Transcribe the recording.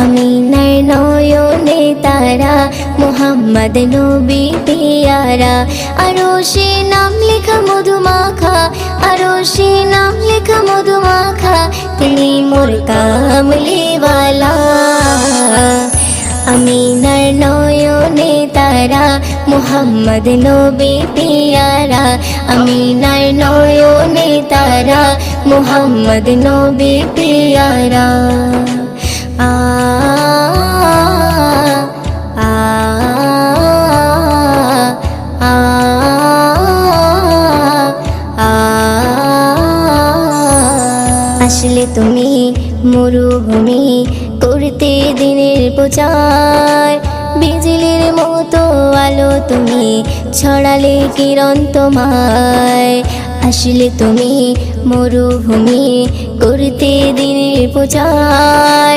আমিনার নয়নে তারা, মুহাম্মদ নবী পিয়ারা। আরশে নাম লেখা মধুমাখা, আরশে নাম লেখা মধুমাখা, তিনি মোর কামলিওয়ালা। আমিনার নয়নে তারা, মুহাম্মদ নবী পিয়ারা। আমিনার নয়নে তারা, মুহাম্মদ নবী পিয়ারা। আ আ আ আসলে তুমি মরুভূমি করতে দিনের প্রচার, বিজলির মতো আলো তুমি ছড়ালে কিরণ তোমায়। আসলে তুমি মরুভূমি করতে দিনের প্রচার,